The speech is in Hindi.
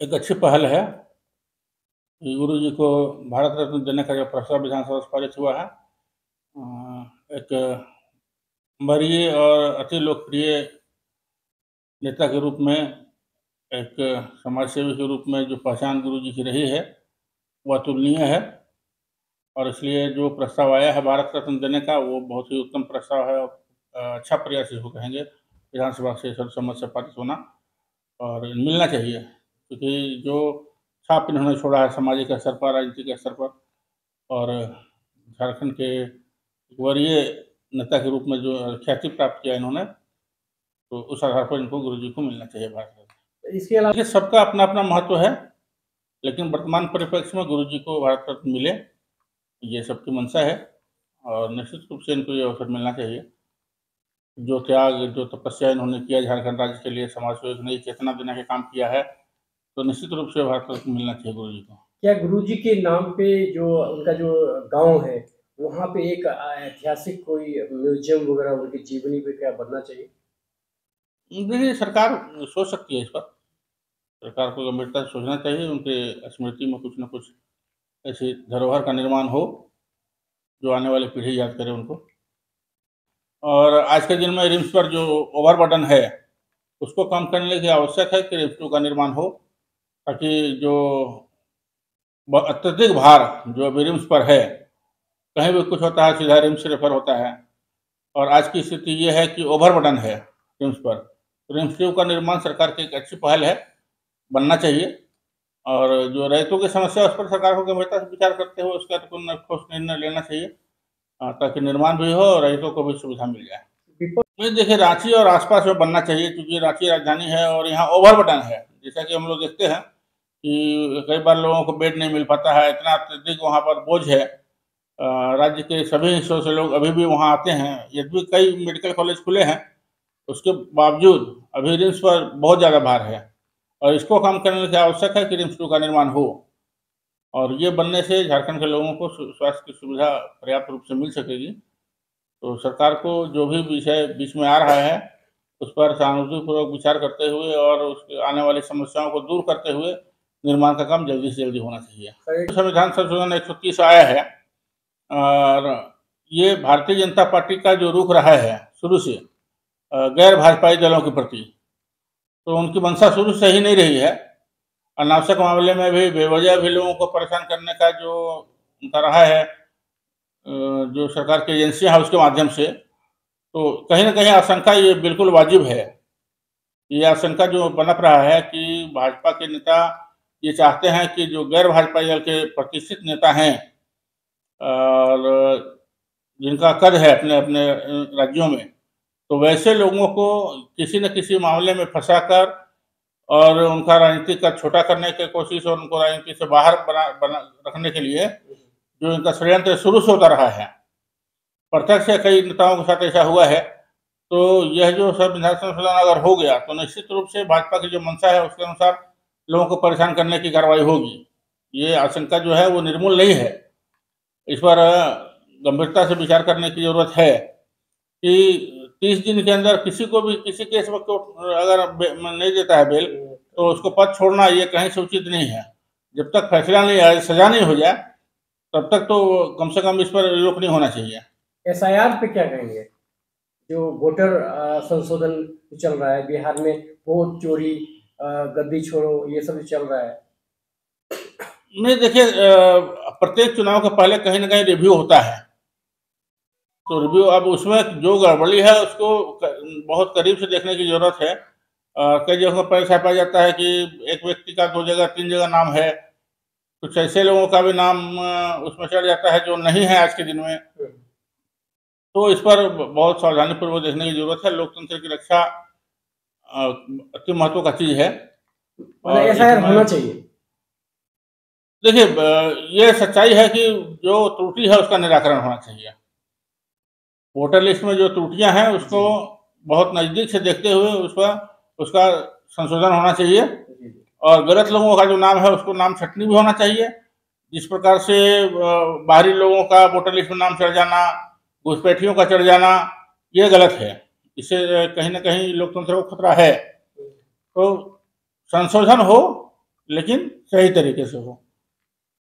एक अच्छी पहल है कि गुरु जी को भारत रत्न देने का जो प्रस्ताव विधानसभा से पारित हुआ है। एक वरीय और अति लोकप्रिय नेता के रूप में, एक समाज सेवी के रूप में जो पहचान गुरु जी की रही है वह अतुलनीय है। और इसलिए जो प्रस्ताव आया है भारत रत्न देने का, वो बहुत ही उत्तम प्रस्ताव है। अच्छा प्रयास इसको कहेंगे विधानसभा से सर्वसम्मत से पारित होना, और मिलना चाहिए, क्योंकि जो छाप इन्होंने छोड़ा है सामाजिक स्तर पर, राजनीतिक स्तर पर, और झारखंड के वरीय नेता के रूप में जो ख्याति प्राप्त किया इन्होंने, तो उस आधार पर इनको गुरु जी को मिलना चाहिए भारत रत्न। इसके अलावा सबका अपना अपना महत्व है, लेकिन वर्तमान परिप्रेक्ष्य में गुरु जी को भारत रत्न मिले, ये सबकी मंशा है, और निश्चित रूप से इनको ये अवसर मिलना चाहिए। जो त्याग, जो तपस्या इन्होंने किया झारखंड राज्य के लिए, समाज को एक नई चेतना देने का काम किया है, तो निश्चित रूप से भारत रत्न मिलना चाहिए गुरु जी को। क्या गुरु जी के नाम पे जो उनका जो गांव है, वहाँ पे एक ऐतिहासिक कोई म्यूजियम वगैरह उनकी जीवनी पे क्या बनना चाहिए? देखिए, सरकार सोच सकती है इस पर। सरकार को गंभीरता से सोचना चाहिए, उनके स्मृति में कुछ न कुछ ऐसी धरोहर का निर्माण हो जो आने वाली पीढ़ी याद करे उनको। और आज के दिन में रिम्स पर जो ओवरबर्डन है उसको कम करने के लिए आवश्यक है कि रिम्स 2 का निर्माण हो, ताकि जो अत्यधिक भार जो अभी रिम्स पर है, कहीं भी कुछ होता है सीधा रिम्स से रेफर होता है, और आज की स्थिति ये है कि ओवरबर्डन है रिम्स पर। तो रिम्स 2 का निर्माण सरकार की एक अच्छी पहल है, बनना चाहिए। और जो रैयतों की समस्या है उस पर सरकार को गंभीरता से विचार करते हुए उसका कोई ठोस निर्णय लेना चाहिए, ताकि निर्माण भी हो और रैयतों को भी सुविधा मिल जाए। नहीं, देखिए, रांची और आसपास में बनना चाहिए, क्योंकि रांची राजधानी है और यहाँ ओवरबर्डन है। जैसा कि हम लोग देखते हैं कि कई बार लोगों को बेड नहीं मिल पाता है, इतना अत्यधिक वहाँ पर बोझ है। राज्य के सभी हिस्सों से लोग अभी भी वहाँ आते हैं, यद्यपि कई मेडिकल कॉलेज खुले हैं, उसके बावजूद अभी रिम्स पर बहुत ज़्यादा भार है, और इसको कम करने की आवश्यक है कि रिम्स 2 का निर्माण हो। और ये बनने से झारखंड के लोगों को स्वास्थ्य की सुविधा पर्याप्त रूप से मिल सकेगी। तो सरकार को जो भी विषय बीच में आ रहा है उस पर सहानुभूतिपूर्वक विचार करते हुए और उसके आने वाली समस्याओं को दूर करते हुए निर्माण का काम जल्दी से जल्दी होना चाहिए। संविधान संशोधन 130 आया है, और ये भारतीय जनता पार्टी का जो रुख रहा है शुरू से गैर भाजपाई दलों के प्रति, तो उनकी मंशा शुरू से ही नहीं रही है। अनावश्यक मामले में भी बेवजह भी लोगों को परेशान करने का जो उनका रहा है, जो सरकार की एजेंसियां हैं उसके माध्यम से, तो कहीं ना कहीं आशंका ये बिल्कुल वाजिब है। ये आशंका जो पनप रहा है कि भाजपा के नेता ये चाहते हैं कि जो गैर भाजपाई दल के प्रतिष्ठित नेता हैं और जिनका कद है अपने अपने राज्यों में, तो वैसे लोगों को किसी न किसी मामले में फंसाकर और उनका राजनीति का छोटा करने की कोशिश और उनको राजनीति से बाहर बना रखने के लिए जो इनका षड्यंत्र शुरू से होता रहा है, प्रत्यक्ष से कई नेताओं के साथ ऐसा हुआ है। तो यह जो संविधान संशोधन अगर हो गया तो निश्चित रूप से भाजपा की जो मंशा है उसके अनुसार लोगों को परेशान करने की कार्रवाई होगी। ये आशंका जो है वो निर्मूल नहीं है। इस पर गंभीरता से विचार करने की जरूरत है कि 30 दिन के अंदर किसी को भी किसी केस में कोर्ट अगर नहीं देता है बेल, तो उसको पद छोड़ना ये कहीं से उचित नहीं है। जब तक फैसला नहीं आए, सजा नहीं हो जाए, तब तक तो कम से कम इस पर रोक नहीं होना चाहिए। एसआईआर पे क्या कहेंगे? जो वोटर संशोधन चल रहा है बिहार में, वोट चोरी, गद्दी छोड़ो, ये सब चल रहा है। नहीं, देखिए, प्रत्येक चुनाव के पहले कहीं ना कहीं रिव्यू होता है, तो रिव्यू अब उसमें जो गड़बड़ी है उसको बहुत करीब से देखने की जरूरत है। कई जगहों पर ऐसा पाया जाता है कि एक व्यक्ति का 2 जगह 3 जगह नाम है, कुछ ऐसे लोगों का भी नाम उसमें चढ़ जाता है जो नहीं है आज के दिन में। तो इस पर बहुत सावधानीपूर्वक देखने की जरूरत है। लोकतंत्र की रक्षा अति महत्व का चीज है, और ऐसा होना चाहिए। देखिए, ये सच्चाई है कि जो त्रुटि है उसका निराकरण होना चाहिए। वोटर लिस्ट में जो त्रुटियां हैं उसको बहुत नजदीक से देखते हुए उसका संशोधन होना चाहिए, और गलत लोगों का जो नाम है उसको नाम छटनी भी होना चाहिए। जिस प्रकार से बाहरी लोगों का वोटर लिस्ट में नाम चढ़ जाना, घुसपैठियों का चढ़ जाना, ये गलत है। इससे कहीं ना कहीं लोकतंत्र को खतरा है। तो संशोधन हो, लेकिन सही तरीके से हो।